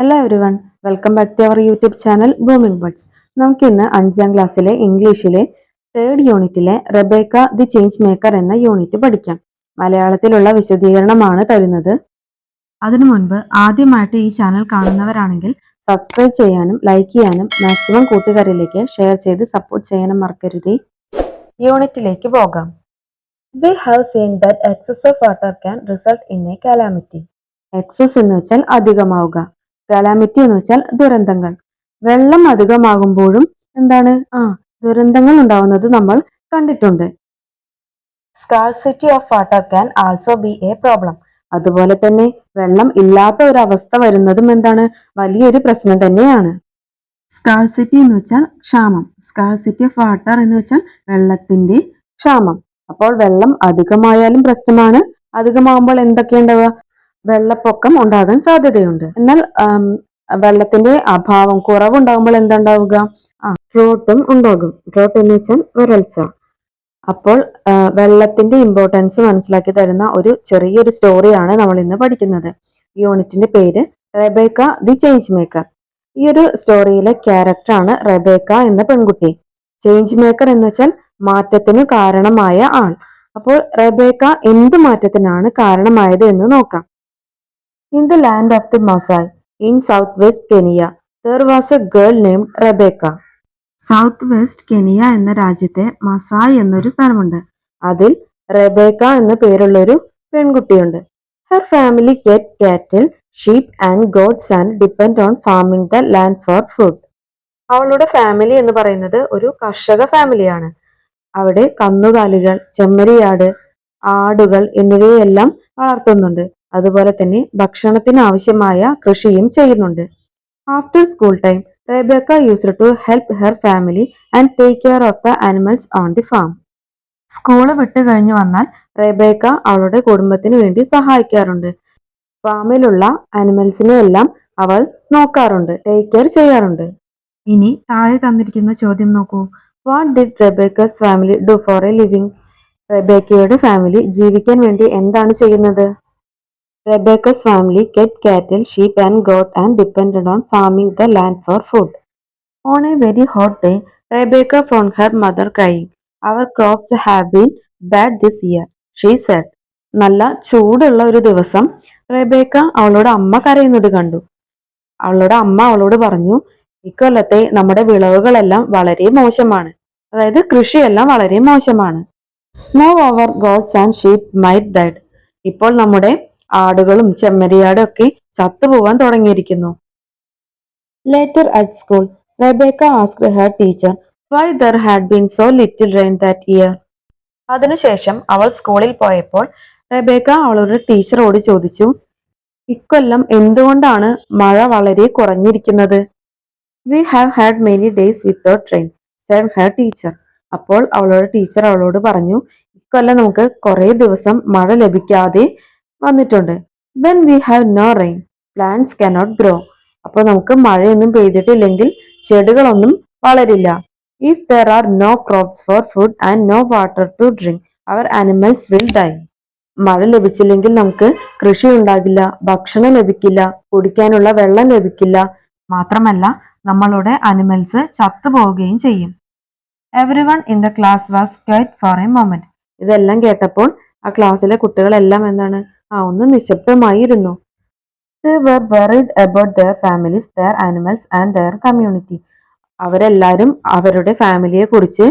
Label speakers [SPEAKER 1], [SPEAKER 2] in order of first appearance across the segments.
[SPEAKER 1] Hello everyone, welcome back to our YouTube channel booming buds. നമുക്കിന്ന് 5ാം ക്ലാസ്സിലെ ഇംഗ്ലീഷിലെ 3rd യൂണിറ്റിലെ റെബേക്ക ദി ചേഞ്ച് മേക്കർ എന്ന യൂണിറ്റ് പഠിക്കാം. മലയാളത്തിലുള്ള വിശദീകരണമാണ് തരുന്നത്. അതിനു മുൻപ് ആദ്യമായിട്ട് ഈ ചാനൽ കാണുന്നവരാണെങ്കിൽ സബ്സ്ക്രൈബ് ചെയ്യാനും ലൈക്ക് ചെയ്യാനും മാക്സിമം കൂട്ടുകാരിലേക്ക് ഷെയർ ചെയ്ത് സപ്പോർട്ട് ചെയ്യാനും മറക്കരുതേ. യൂണിറ്റിലേക്ക് പോകാം. We have seen that excess of water can result in a calamity. Excess എന്ന് വെച്ചാൽ അധികമാവുക, കലാമിറ്റി എന്ന് വെച്ചാൽ ദുരന്തങ്ങൾ. വെള്ളം അധികമാകുമ്പോഴും എന്താണ് ദുരന്തങ്ങൾ ഉണ്ടാവുന്നത് നമ്മൾ കണ്ടിട്ടുണ്ട്. Scarcity of water can also be A problem. അതുപോലെ തന്നെ വെള്ളം ഇല്ലാത്ത ഒരു അവസ്ഥ വരുന്നതും എന്താണ് വലിയൊരു പ്രശ്നം തന്നെയാണ്. സ്കാർസിറ്റി എന്ന് വെച്ചാൽ ക്ഷാമം, സ്കാർസിറ്റി ഓഫ് വാട്ടർ എന്ന് വെച്ചാൽ വെള്ളത്തിന്റെ ക്ഷാമം. അപ്പോൾ വെള്ളം അധികമായാലും പ്രശ്നമാണ്. അധികമാകുമ്പോൾ എന്തൊക്കെയുണ്ടാവുക? വെള്ളപ്പൊക്കം ഉണ്ടാകാൻ സാധ്യതയുണ്ട്. എന്നാൽ വെള്ളത്തിന്റെ അഭാവം, കുറവുണ്ടാകുമ്പോൾ എന്താണ്ടാവുക? ഡ്രോട്ടും ഉണ്ടാകും. ഡ്രോട്ട് എന്ന് വെച്ചാൽ വരൾച്ച. അപ്പോൾ വെള്ളത്തിന്റെ ഇമ്പോർട്ടൻസ് മനസ്സിലാക്കി തരുന്ന ഒരു ചെറിയൊരു സ്റ്റോറിയാണ് നമ്മൾ ഇന്ന് പഠിക്കുന്നത്. യൂണിറ്റിന്റെ പേര് റെബേക്ക ദി ചേഞ്ച് മേക്കർ. ഈ ഒരു സ്റ്റോറിയിലെ ക്യാരക്ടറാണ് റെബേക്ക എന്ന പെൺകുട്ടി. ചേഞ്ച് മേക്കർ എന്ന് വെച്ചാൽ മാറ്റത്തിന് കാരണമായ ആൾ. അപ്പോൾ റെബേക്ക എന്ത് മാറ്റത്തിനാണ് കാരണമായത് എന്ന് നോക്കാം. In the land of the Maasai in southwest Kenya, there was a girl named Rebecca. South west Kenya എന്ന രാജ്യത്തെ മസായ് എന്നൊരു സ്ഥലമുണ്ട്. അതിൽ റെബേക്ക എന്ന പേരുള്ളൊരു പെൺകുട്ടിയുണ്ട്. Her family kept cattle, sheep and goats and depend on farming the land for food. അവളുടെ family എന്ന് പറയുന്നത് ഒരു കർഷക ഫാമിലിയാണ്. അവിടെ കന്നുകാലികൾ, ചെമ്മരിയാട്, ആടുകൾ എന്നിവയെല്ലാം വളർത്തുന്നുണ്ട്. അതുപോലെ തന്നെ ഭക്ഷണത്തിന് ആവശ്യമായ കൃഷിയും ചെയ്യുന്നുണ്ട്. After school time Rebecca used to help her family and take care of the animals on the farm. School വിട്ട് കഴിഞ്ഞു വന്നാൽ റെബേക്ക അവളുടെ കുടുംബത്തിന് വേണ്ടി സഹായിക്കാറുണ്ട്. ഫാമിലുള്ള ആനിമൽസിനെ എല്ലാം അവൾ നോക്കാറുണ്ട്, ടേക്ക് കെയർ ചെയ്യാറുണ്ട്. ഇനി താഴെ തന്നിരിക്കുന്ന ചോദ്യം നോക്കൂ. What did Rebecca's family do for a living? റെബേക്കയുടെ ഫാമിലി ജീവിക്കാൻ വേണ്ടി എന്താണ് ചെയ്യുന്നത്? Rebecca's family kept cattle, sheep and goat and depended on farming the land for food. On a very hot day, Rebecca found her mother crying. Our crops have been bad this year, she said. നല്ല ചൂടുള്ള ഒരു ദിവസം Rebecca അവളുടെ അമ്മ കരയുന്നത് കണ്ടു. അവളുടെ അമ്മ അവളോട് പറഞ്ഞു, ഇക്കൊല്ലത്തെ നമ്മുടെ വിളവുകളെല്ലാം വളരെ മോശമാണ്. അതായത് കൃഷിയെല്ലാം വളരെ മോശമാണ്. Now our goats and sheep might died. ഇപ്പോൾ നമ്മുടെ ആടുകളും ചെമ്മരിയാടും ഒക്കെ ചത്തുപോവാൻ തുടങ്ങിയിരിക്കുന്നു. Later at school, Rebecca asked her teacher why there had been so little rain that year. അതിനുശേഷം അവൾ സ്കൂളിൽ പോയപ്പോൾ റെബേക്ക അവളുടെ ടീച്ചറോട് ചോദിച്ചു, ഇക്കൊല്ലം എന്തുകൊണ്ടാണ് മഴ വളരെ കുറഞ്ഞിരിക്കുന്നത്? We have had many days without rain, said her teacher. അപ്പോൾ അവളുടെ ടീച്ചർ അവളോട് പറഞ്ഞു, ഇക്കൊല്ലം നമുക്ക് കുറെ ദിവസം മഴ ലഭിക്കാതെ വന്നിട്ടുണ്ട്. When we have no rain, plants cannot grow. അപ്പോൾ നമുക്ക് മഴയൊന്നും പെയ്തിട്ടില്ലെങ്കിൽ ചെടികളൊന്നും വളരില്ല. If there are no crops for food and no water to drink, our animals will die. മഴ ലഭിച്ചില്ലെങ്കിൽ നമുക്ക് കൃഷി ഉണ്ടാകില്ല, ഭക്ഷണം ലഭിക്കില്ല, കുടിക്കാനുള്ള വെള്ളം ലഭിക്കില്ല. മാത്രമല്ല നമ്മളുടെ അനിമൽസ് ചത്തുപോവുകയും ചെയ്യും. Everyone in the class was quiet for a moment. ഇതെല്ലാം കേട്ടപ്പോൾ ആ ക്ലാസ്സിലെ കുട്ടികളെല്ലാം എന്താണ് ഒന്ന് നിശബ്ദമായിരുന്നു. They were worried about their families, their animals and their community. അവരെല്ലാവരും അവരുടെ ഫാമിലിയെ കുറിച്ച്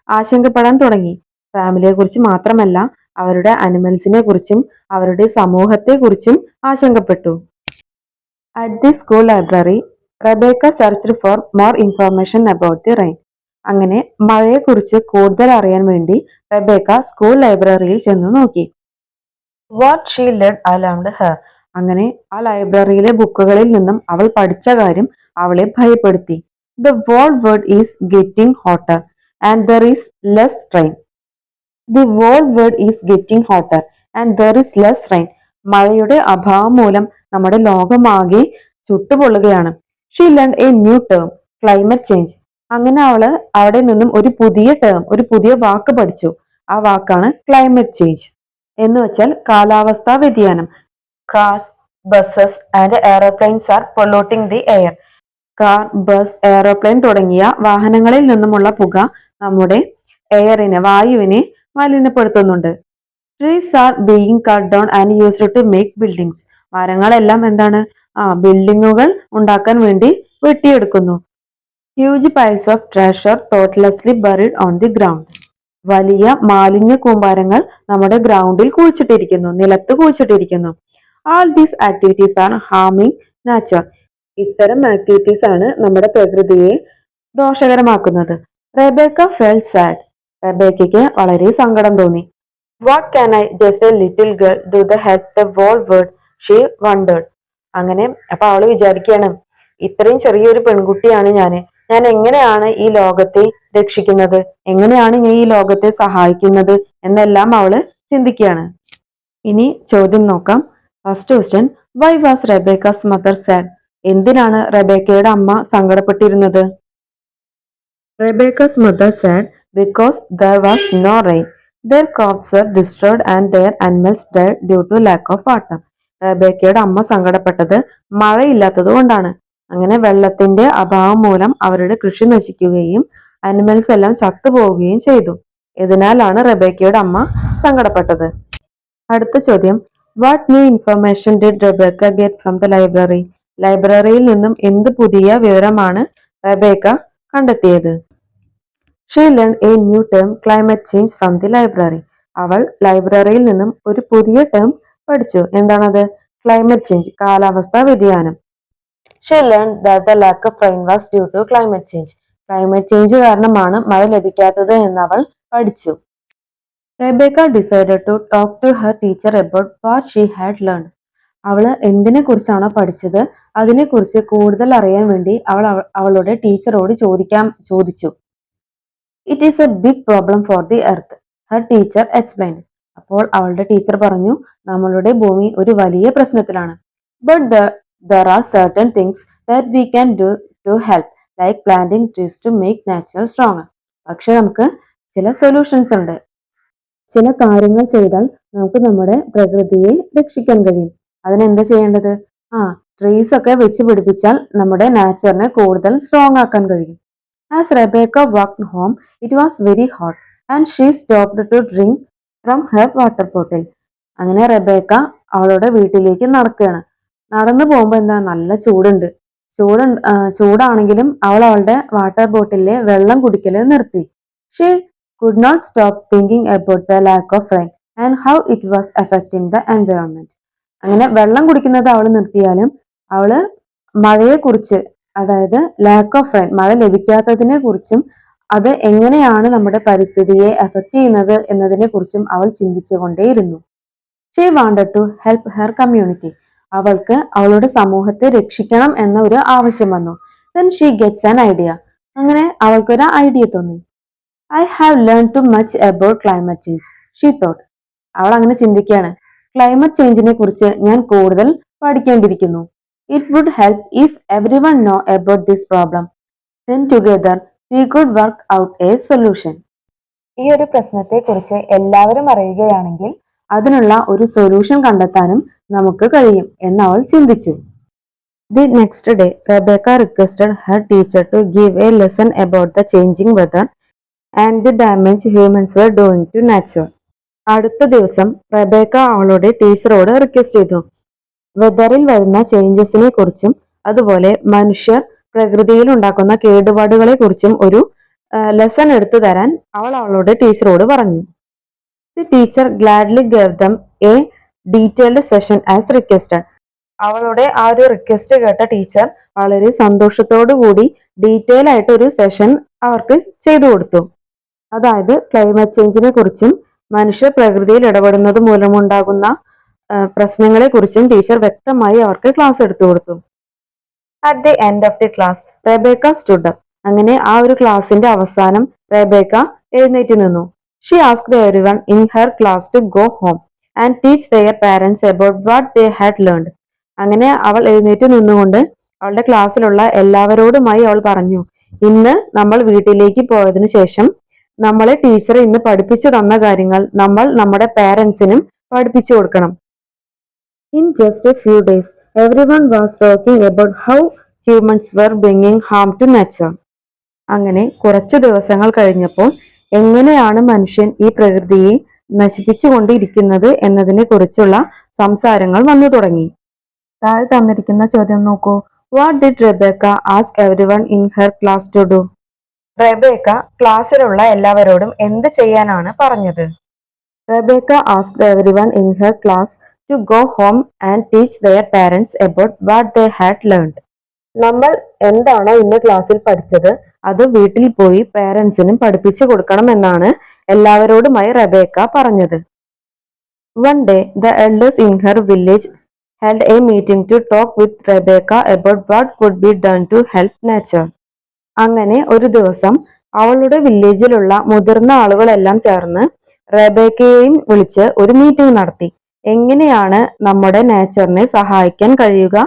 [SPEAKER 1] ആശങ്കപ്പെടാൻ തുടങ്ങി. ഫാമിലിയെ കുറിച്ച് മാത്രമല്ല അവരുടെ അനിമൽസിനെ കുറിച്ചും അവരുടെ സമൂഹത്തെ കുറിച്ചും ആശങ്കപ്പെട്ടു. At the school library, Rebecca searched for more information about the rain. അങ്ങനെ മഴയെക്കുറിച്ച് കൂടുതൽ അറിയാൻ വേണ്ടി റെബേക്ക സ്കൂൾ ലൈബ്രറിയിൽ ചെന്ന് നോക്കി. What she led alarmed her. അങ്ങനെ ആ ലൈബ്രറിയിലെ ബുക്കുകളിൽ നിന്നും അവൾ പഠിച്ച കാര്യം അവളെ ഭയപ്പെടുത്തി. The whole world is getting hotter and there is less rain. The whole world is getting hotter and there is less rain. മഴയുടെ അഭാവം മൂലം നമ്മുടെ ലോകമാകെ ചുട്ടുപൊള്ളുകയാണ്. She learn a new term, climate change. അങ്ങനെ അവള് അവിടെ നിന്നും ഒരു പുതിയ ടേം, ഒരു പുതിയ വാക്ക് പഠിച്ചു. ആ വാക്കാണ് ക്ലൈമറ്റ് ചേഞ്ച് എന്ന് വെച്ചാൽ കാലാവസ്ഥാ വ്യതിയാനം. കാസ് buses and aeroplanes are polluting the air. Car, bus, aeroplane തുടങ്ങിയ വാഹനങ്ങളിൽ നിന്നുമുള്ള പുക നമ്മുടെ വായുവിനെ മലിനപ്പെടുത്തുന്നുണ്ട്. Trees are being cut down and used to make buildings. മരങ്ങളെല്ലാം എന്താണ് ബിൽഡിങ്ങുകൾ ഉണ്ടാക്കാൻ വേണ്ടി വെട്ടിയെടുക്കുന്നു. Huge piles of trash are thoughtlessly buried on the ground. വലിയ മാലിന്യ കൂമ്പാരങ്ങൾ നമ്മുടെ ഗ്രൗണ്ടിൽ കുഴിച്ചിട്ടിരിക്കുന്നു, നിലത്ത് കുഴിച്ചിട്ടിരിക്കുന്നു. All these activities are harming nature. ഇത്തരം ആക്ടിവിറ്റീസ് ആണ് നമ്മുടെ പ്രകൃതിയെ ദോഷകരമാക്കുന്നത്. Rebecca felt sad. റെബേക്കയ്ക്ക് വളരെ സങ്കടം തോന്നി. What can I just a little girl do the help the whole world, she wondered. അങ്ങനെ അപ്പൊ അവള് വിചാരിക്കുകയാണ്, ഇത്രയും ചെറിയൊരു പെൺകുട്ടിയാണ് ഞാൻ എങ്ങനെയാണ് ഈ ലോകത്തെ രക്ഷിക്കുന്നത്, എങ്ങനെയാണ് ഞാൻ ഈ ലോകത്തെ സഹായിക്കുന്നത് എന്നെല്ലാം അവള് ചിന്തിക്കുകയാണ്. ഇനി ചോദ്യം നോക്കാം. First question, why was Rebecca's mother sad? എന്തിനാണ് റെബേക്കയുടെ അമ്മ സങ്കടപ്പെട്ടിരുന്നത്? Rebecca's mother sad because there was no rain. Their crops were destroyed and their animals died due to lack of water. റബേക്കയുടെ അമ്മ സങ്കടപ്പെട്ടത് മഴയില്ലാത്തത് കൊണ്ടാണ്. അങ്ങനെ വെള്ളത്തിന്റെ അഭാവം മൂലം അവരുടെ കൃഷി നശിക്കുകയും അനിമൽസ് എല്ലാം ചത്തുപോവുകയും ചെയ്തു. ഇതിനാലാണ് റബേക്കയുടെ അമ്മ സങ്കടപ്പെട്ടത്. അടുത്ത ചോദ്യം, what new information did Rebecca get from the library? ലൈബ്രറിയിൽ നിന്നും എന്ത് പുതിയ വിവരമാണ് റബേക്ക കണ്ടെത്തിയത്? She learn a new term climate change from the library. അവൾ ലൈബ്രറിയിൽ നിന്നും ഒരു പുതിയ ടേം പഠിച്ചു. എന്താണത്? ക്ലൈമറ്റ് ചേഞ്ച്, കാലാവസ്ഥാ വ്യതിയാനം. She learn that the lack of rain was due to climate change. Climate change കാരണമാണ് മഴ ലഭിക്കാത്തത് എന്ന് അവൾ പഠിച്ചു. Rebecca decided to talk to her teacher about what she had learn. അവൾ എന്തിനെ കുറിച്ചാണോ പഠിച്ചത് അതിനെക്കുറിച്ച് കൂടുതൽ അറിയാൻ വേണ്ടി അവൾ അവളുടെ ടീച്ചറോട് ചോദിച്ചു. It is a big problem for the earth, her teacher explained. അപ്പോൾ അവളുടെ ടീച്ചർ പറഞ്ഞു, നമ്മളുടെ ഭൂമി ഒരു വലിയ പ്രശ്നത്തിലാണ്. But there are certain things that we can do to help, like planting trees to make nature stronger. പക്ഷെ നമുക്ക് ചില സൊല്യൂഷൻസ് ഉണ്ട്. ചില കാര്യങ്ങൾ ചെയ്താൽ നമുക്ക് നമ്മുടെ പ്രകൃതിയെ രക്ഷിക്കാൻ കഴിയും. അതിനെന്താ ചെയ്യേണ്ടത്? ട്രീസ് ഒക്കെ വെച്ച് പിടിപ്പിച്ചാൽ നമ്മുടെ നാച്ചറിനെ കൂടുതൽ സ്ട്രോങ് ആക്കാൻ കഴിയും. As Rebecca walked home, it was very hot and she stopped to drink from her water bottle. അങ്ങനെ റെബേക്ക അവളുടെ വീട്ടിലേക്ക് നടക്കുകയാണ്. നടന്നു പോകുമ്പോൾ നല്ല ചൂടാണെങ്കിലും അവൾ അവളുടെ വാട്ടർ ബോട്ടിലെ വെള്ളം കുടിക്കൽ നിർത്തി. She could not stop thinking about the lack of rain and how it was affecting the environment. അങ്ങനെ വെള്ളം കുടിക്കുന്നത് അവൾ നിർത്തിയാലും അവള് മഴയെക്കുറിച്ച്, അതായത് ലാക്ക് ഓഫ് റെയിൻ, മഴ ലഭിക്കാത്തതിനെ കുറിച്ചും അത് എങ്ങനെയാണ് നമ്മുടെ പരിസ്ഥിതിയെ എഫക്ട് ചെയ്യുന്നത് എന്നതിനെ കുറിച്ചും അവൾ ചിന്തിച്ചുകൊണ്ടേയിരുന്നു. She wanted to help her community. അവൾക്ക് അവളുടെ സമൂഹത്തെ രക്ഷിക്കണം എന്ന ഒരു ആവശ്യം വന്നു. Then she gets an idea. അങ്ങനെ അവൾക്കൊരു ഐഡിയ തോന്നി. I have learn too much about climate change, she thought. അവൾ അങ്ങനെ ചിന്തിക്കുകയാണ്, ക്ലൈമറ്റ് ചേഞ്ചിനെ കുറിച്ച് ഞാൻ കൂടുതൽ പഠിക്കേണ്ടിയിരിക്കുന്നു. It would help if everyone know about this problem. Then together we could work out a solution. ഈ ഒരു പ്രശ്നത്തെക്കുറിച്ച് എല്ലാവരും അറിയുകയാണെങ്കിൽ അതിനുള്ള ഒരു സൊല്യൂഷൻ കണ്ടെത്താനും നമുക്ക് കഴിയും എന്ന് അവൾ ചിന്തിച്ചു. The next day, Rebecca requested her teacher to give a lesson about the changing weather and the damage humans were doing to nature. അടുത്ത ദിവസം റെബേക്ക അവളുടെ ടീച്ചറോട് റിക്വസ്റ്റ് ചെയ്തു, വെതറിൽ വരുന്ന ചേഞ്ചസിനെ കുറിച്ചും അതുപോലെ മനുഷ്യർ പ്രകൃതിയിൽ ഉണ്ടാക്കുന്ന കേടുപാടുകളെ കുറിച്ചും ഒരു ലെസൺ എടുത്തു തരാൻ അവൾ അവളുടെ ടീച്ചറോട് പറഞ്ഞു. The teacher gladly gave them a detailed session as requested. അവളുടെ ആ ഒരു റിക്വസ്റ്റ് കേട്ട ടീച്ചർ വളരെ സന്തോഷത്തോടു കൂടി ഡീറ്റെയിൽ ആയിട്ട് ഒരു സെഷൻ അവർക്ക് ചെയ്തു കൊടുത്തു. അതായത് ക്ലൈമറ്റ് ചേഞ്ചിനെ കുറിച്ചും മനുഷ്യർ പ്രകൃതിയിൽ ഇടപെടുന്നത് മൂലമുണ്ടാകുന്ന പ്രശ്നങ്ങളെ കുറിച്ചും ടീച്ചർ വ്യക്തമായി അവർക്ക് ക്ലാസ് എടുത്തു കൊടുത്തു. At the end of the class Rebecca stood up. അങ്ങനെ ആ ഒരു ക്ലാസിന്റെ അവസാനം റെബേക്ക എഴുന്നേറ്റ് നിന്നു. She asked everyone in her class to go home and teach their parents about what they had learned. അങ്ങനെ അവൾ എഴുന്നേറ്റ് നിന്നുകൊണ്ട് അവളുടെ ക്ലാസ്സിലുള്ള എല്ലാവരോടുമായി അവൾ പറഞ്ഞു, ഇന്ന് നമ്മൾ വീട്ടിലേക്ക് പോയതിനു ശേഷം നമ്മളെ ടീച്ചർ ഇന്ന് പഠിപ്പിച്ചു തന്ന കാര്യങ്ങൾ നമ്മൾ നമ്മുടെ പാരന്റ്സിനും പഠിപ്പിച്ചു കൊടുക്കണം. In just a few days, everyone was talking about how humans were bringing harm to nature. അങ്ങനെ കുറച്ചു ദിവസങ്ങൾ കഴിഞ്ഞപ്പോൾ എങ്ങനെയാണ് മനുഷ്യൻ ഈ പ്രകൃതിയെ നശിപ്പിച്ചുകൊണ്ടിരിക്കുന്നത് എന്നതിനെ കുറിച്ചുള്ള സംസാരങ്ങൾ വന്നു തുടങ്ങി. താഴെ തന്നിരിക്കുന്ന ചോദ്യം നോക്കൂ. What did Rebecca ask everyone in her class to do? Rebecca ക്ലാസ്സിലുള്ള എല്ലാവരോടും എന്ത് ചെയ്യാനാണ് പറഞ്ഞത്? Rebecca asked everyone in her class to go home and teach their parents about what they had learned. നമ്മൾ എന്താണോ ഇന്ന് ക്ലാസ്സിൽ പഠിച്ചത് അത് വീട്ടിൽ പോയി പേരൻസിനും പഠിപ്പിച്ചു കൊടുക്കണം എന്നാണ് എല്ലാവരോടുമായി റെബേക്ക പറഞ്ഞത്. One day, the elders in her village held a meeting to talk with Rebecca about what could be done to help nature. അങ്ങനെ ഒരു ദിവസം അവളുടെ വില്ലേജിലുള്ള മുതിർന്ന ആളുകളെല്ലാം ചേർന്ന് റെബേക്കയെയും വിളിച്ച് ഒരു മീറ്റിംഗ് നടത്തി. എങ്ങനെയാണ് നമ്മുടെ നേച്ചറിനെ സഹായിക്കാൻ കഴിയുക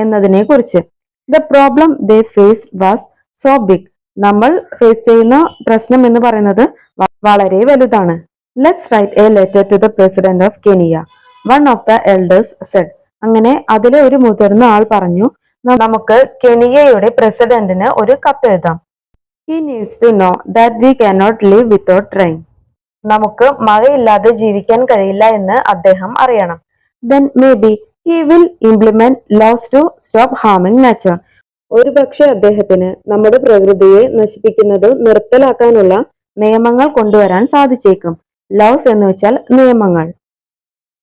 [SPEAKER 1] എന്നതിനെ കുറിച്ച്. The problem they faced was so big. നമ്മൾ ഫേസ് ചെയ്യുന്ന പ്രശ്നം എന്ന് പറയുന്നത് വളരെ വലുതാണ്. Let's write a letter to the president of Kenya, one of the elders said. അങ്ങനെ അതിലെ ഒരു മുതിർന്ന ആൾ പറഞ്ഞു, നമുക്ക് കെനിയയുടെ പ്രസിഡന്റിന് ഒരു കത്തെഴുതാം. He needs to know that we cannot live without rain. നമുക്ക് മഴയില്ലാതെ ജീവിക്കാൻ കഴിയില്ല എന്ന് അദ്ദേഹം അറിയണം. Then maybe he will implement laws to stop harming nature. ഒരുപക്ഷെ അദ്ദേഹത്തിന് നമ്മുടെ പ്രകൃതിയെ നശിപ്പിക്കുന്നത് നിർത്തലാക്കാനുള്ള നിയമങ്ങൾ കൊണ്ടുവരാൻ സാധിച്ചേക്കും. Laws എന്ന് വെച്ചാൽ നിയമങ്ങൾ.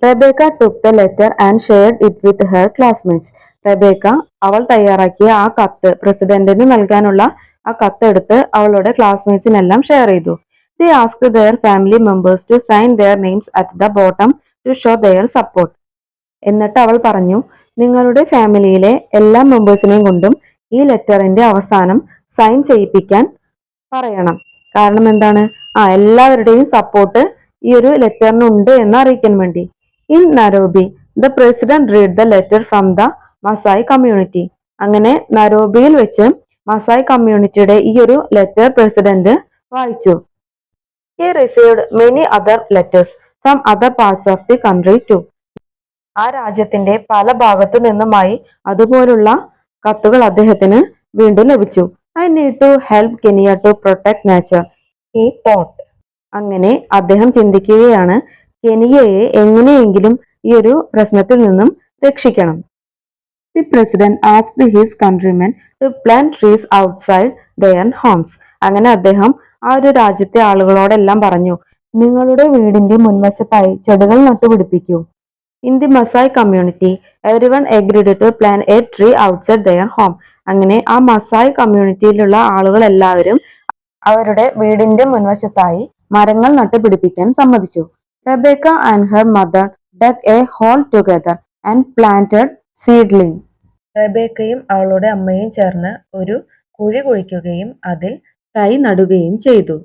[SPEAKER 1] Rebecca took the letter and shared it with her classmates. Rebecca അവൾ തയ്യാറാക്കിയ ആ കത്ത് പ്രസിഡന്റിന് നൽകാനുള്ള ആ കത്തെടുത്ത് അവളുടെ ക്ലാസ്മേറ്റ്സിനെല്ലാം ഷെയർ ചെയ്തു. They asked their family members to sign their names at the bottom to show their support. എന്നിട്ട് അവൾ പറഞ്ഞു, നിങ്ങളുടെ ഫാമിലിയിലെ എല്ലാ മെമ്പേഴ്സിനെയും കൊണ്ടും ഈ ലെറ്ററിന്റെ അവസാനം സൈൻ ചെയ്യിപ്പിക്കാൻ പറയണം. കാരണം എന്താണ്? എല്ലാവരുടെയും സപ്പോർട്ട് ഈ ഒരു ലെറ്ററിന് ഉണ്ട് എന്ന് അറിയിക്കാൻ വേണ്ടി. In Nairobi, the president read the letter from the Masai community. അങ്ങനെ നൈറോബിയിൽ വെച്ച് മസായ് കമ്മ്യൂണിറ്റിയുടെ ഈ ഒരു ലെറ്റർ പ്രസിഡന്റ് വായിച്ചു. He received many other letters from other parts of the country too. ആ രാജ്യത്തിന്റെ പല ഭാഗത്തു നിന്നുമായി അതുപോലുള്ള കത്തുകൾ അദ്ദേഹത്തിന് വീണ്ടും ലഭിച്ചു. I need to help Kenya to protect nature, he thought. അങ്ങനെ അദ്ദേഹം ചിന്തിക്കുകയാണ്, കെനിയയെ എങ്ങനെയെങ്കിലും ഈ ഒരു പ്രശ്നത്തിൽ നിന്നും രക്ഷിക്കണം. The president asked his countrymen to plant trees outside their homes. അങ്ങനെ അദ്ദേഹം ആ ഒരു രാജ്യത്തെ ആളുകളോടെല്ലാം പറഞ്ഞു, നിങ്ങളുടെ വീടിന്റെ മുൻവശത്തായി ചെടികൾ നട്ടുപിടിപ്പിക്കൂ. In the Masai community everyone agreed to plan a tree outside their home. അങ്ങനെ ആ മസായ് കമ്മ്യൂണിറ്റിയിലുള്ള ആളുകൾ എല്ലാവരും അവരുടെ വീടിന്റെ മുൻവശത്തായി മരങ്ങൾ നട്ടുപിടിപ്പിക്കാൻ സമ്മതിച്ചു. Rebecca and her mother dug a hole together and planted seedling. റെബേക്കയും അവളുടെ അമ്മയും ചേർന്ന് ഒരു കുഴി കുഴിക്കുകയും അതിൽ തൈ നടുകയും ചെയ്തു.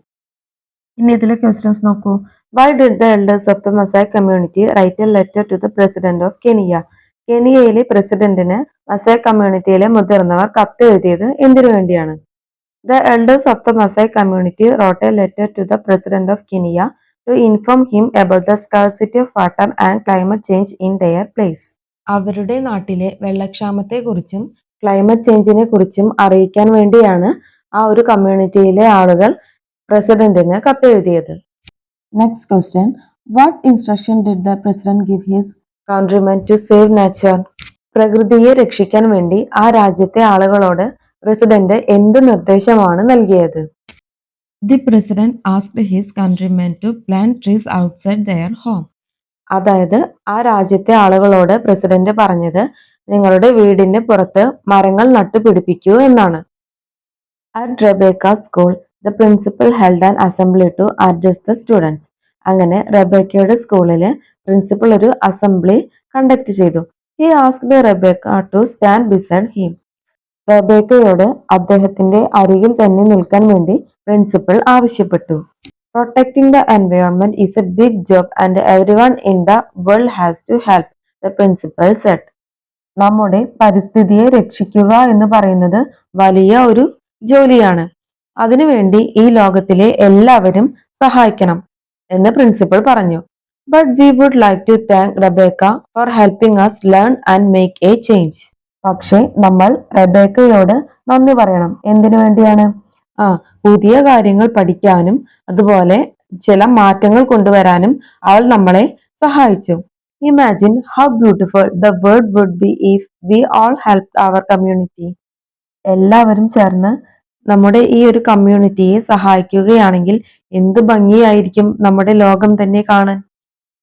[SPEAKER 1] ഇനി ഇതിലെ ക്വസ്റ്റ്യൻസ് നോക്കൂ. Why did the elders of the Masai community write a letter to the president of Kenya? കെനിയയിലെ പ്രസിഡന്റിന് മസായ് കമ്മ്യൂണിറ്റിയിലെ മുതിർന്നവർ കത്ത് എഴുതിയത് എന്തിനു വേണ്ടിയാണ്? The elders of the Masai community wrote a letter to the president of Kenya to inform him about the scarcity of water and climate change in their place. അവരുടെ നാട്ടിലെ വെള്ളക്ഷാമത്തെക്കുറിച്ചും ക്ലൈമറ്റ് ചേഞ്ചിനെ കുറിച്ചും അറിയിക്കാൻ വേണ്ടിയാണ് ആ ഒരു കമ്മ്യൂണിറ്റിയിലെ ആളുകൾ പ്രസിഡന്റിന് കത്തെഴുതിയത്. Next question, what instruction did the president give his countrymen to save nature? പ്രകൃതിയെ രക്ഷിക്കാൻ വേണ്ടി ആ രാജ്യത്തെ ആളുകളോട് പ്രസിഡന്റ് എന്ത് നിർദ്ദേശമാണ് നൽകിയത്? The president asked his countrymen to plant trees outside their home. അതായത് ആ രാജ്യത്തെ ആളുകളോട് പ്രസിഡന്റ് പറഞ്ഞത് നിങ്ങളുടെ വീടിന്റെ പുറത്ത് മരങ്ങൾ നട്ടുപിടിപ്പിക്കൂ എന്നാണ്. At Rebecca's school, the principal held an assembly to address the students. അങ്ങനെ റെബേക്കയുടെ സ്കൂളില് പ്രിൻസിപ്പൽ ഒരു അസംബ്ലി കണ്ടക്ട് ചെയ്തു. He asked Rebecca to stand beside him. റെബേക്കയോട് അദ്ദേഹത്തിന്റെ അരികിൽ തന്നെ നിൽക്കാൻ വേണ്ടി പ്രിൻസിപ്പൽ ആവശ്യപ്പെട്ടു. Protecting the environment is a big job and everyone in the world has to help, the principal said. നമ്മുടെ പരിസ്ഥിതിയെ രക്ഷിക്കുക എന്ന് പറയുന്നത് വലിയ ഒരു ജോലിയാണ്. അതിനുവേണ്ടി ഈ ലോകത്തിലെ എല്ലാവരും സഹായിക്കണം എന്ന് പ്രിൻസിപ്പൽ പറഞ്ഞു. But we would like to thank Rebecca for helping us learn and make a change. പക്ഷെ നമ്മൾ റെബേക്കയോട് നന്ദി പറയണം. എന്തിനു വേണ്ടിയാണ്? ആ പുതിയ കാര്യങ്ങൾ പഠിക്കാനും അതുപോലെ ചില മാറ്റങ്ങൾ കൊണ്ടുവരാനും അവൾ നമ്മളെ സഹായിച്ചു. Imagine how beautiful the world would be if we all help our community. എല്ലാവരും ചേർന്ന് നമ്മുടെ ഈ ഒരു കമ്മ്യൂണിറ്റിയെ സഹായിക്കുകയാണെങ്കിൽ എന്ത് ഭംഗിയായിരിക്കും നമ്മുടെ ലോകം തന്നെ കാണാൻ.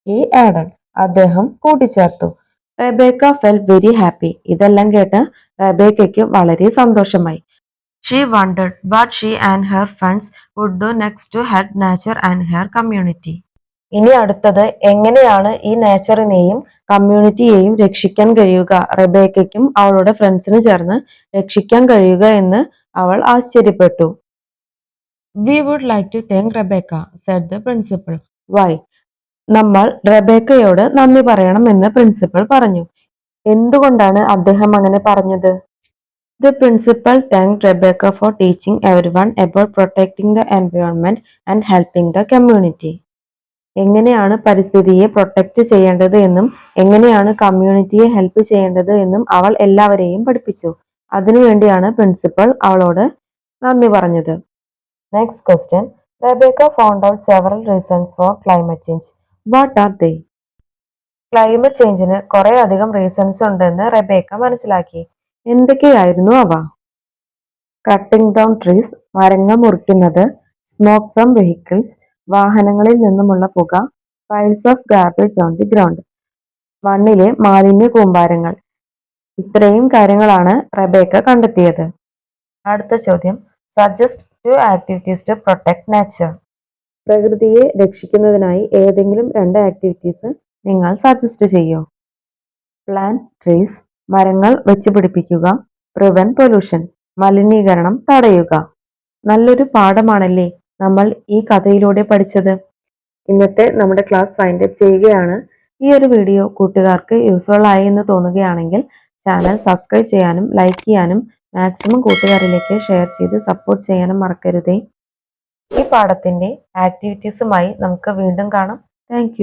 [SPEAKER 1] ഈ ആഡഡ് അദ്ദേഹം കൂട്ടിച്ചേർത്തു. Rebecca felt very happy. ഇതെല്ലാം കേട്ട് റെബേക്കയ്ക്ക് വളരെ സന്തോഷമായി. She wondered what she and her friends would do next to help nature and her community. ഇനി അടുത്തത് എങ്ങനെയാണ് ഈ നേച്ചറിനെയും കമ്മ്യൂണിറ്റിയെയും രക്ഷിക്കാൻ കഴിയുക, റെബേക്കയ്ക്കും അവളുടെ ഫ്രണ്ട്സിന് ചേർന്ന് രക്ഷിക്കാൻ കഴിയുക എന്ന് അവൾ ആശ്ചര്യപ്പെട്ടു. We would like to thank Rebecca said the principal. Why? നമ്മൾ റെബേക്കയോട് നന്ദി പറയണം എന്ന് പ്രിൻസിപ്പൽ പറഞ്ഞു. എന്തുകൊണ്ടാണ് അദ്ദേഹം അങ്ങനെ പറഞ്ഞത്? The principal thanked Rebecca for teaching everyone about protecting the environment and helping the community. എങ്ങനെയാണ് പരിസ്ഥിതിയെ പ്രൊട്ടക്റ്റ് ചെയ്യേണ്ടത് എന്നും എങ്ങനെയാണ് കമ്മ്യൂണിറ്റിയെ ഹെൽപ്പ് ചെയ്യേണ്ടത് എന്നും അവൾ എല്ലാവരെയും പഠിപ്പിച്ചു. അതിനുവേണ്ടിയാണ് പ്രിൻസിപ്പൽ അവളോട് നന്ദി പറഞ്ഞത്. Next question. Rebecca found out several reasons for climate change. What are they? Climate ചേഞ്ചിന് കുറെ അധികം റീസൺസ് ഉണ്ടെന്ന് റെബേക്ക മനസ്സിലാക്കി. എന്തൊക്കെയായിരുന്നു അവ? കട്ടിംഗ് ഡൗൺ ട്രീസ്, മരങ്ങൾ മുറിക്കുന്നത്, സ്മോക്ക് ഫ്രം വെഹിക്കിൾസ്, വാഹനങ്ങളിൽ നിന്നുമുള്ള പുക, piles of garbage on the ground, മണ്ണിലെ മാലിന്യ കൂമ്പാരങ്ങൾ. ഇത്രയും കാര്യങ്ങളാണ് റെബേക്ക കണ്ടെത്തിയത്. അടുത്ത ചോദ്യം. Suggest 2 activities to protect nature. പ്രകൃതിയെ രക്ഷിക്കുന്നതിനായി ഏതെങ്കിലും 2 ആക്ടിവിറ്റീസ് നിങ്ങൾ സജസ്റ്റ് ചെയ്യൂ. പ്ലാന്റ് ട്രീസ്, മരങ്ങൾ വെച്ച് പിടിപ്പിക്കുക. പ്രിവെന്റ് പൊല്യൂഷൻ, മലിനീകരണം തടയുക. നല്ലൊരു പാഠമാണല്ലേ നമ്മൾ ഈ കഥയിലൂടെ പഠിച്ചത്. ഇന്നത്തെ നമ്മുടെ ക്ലാസ് വൈൻഡ് അപ്പ് ചെയ്യുകയാണ്. ഈ ഒരു വീഡിയോ കൂട്ടുകാർക്ക് യൂസ്ഫുൾ ആയി എന്ന് തോന്നുകയാണെങ്കിൽ ചാനൽ സബ്സ്ക്രൈബ് ചെയ്യാനും ലൈക്ക് ചെയ്യാനും മാക്സിമം കൂട്ടുകാരിലേക്ക് ഷെയർ ചെയ്ത് സപ്പോർട്ട് ചെയ്യാനും മറക്കരുതേ. ഈ പാഠത്തിന്റെ ആക്ടിവിറ്റീസുമായി നമുക്ക് വീണ്ടും കാണാം. താങ്ക്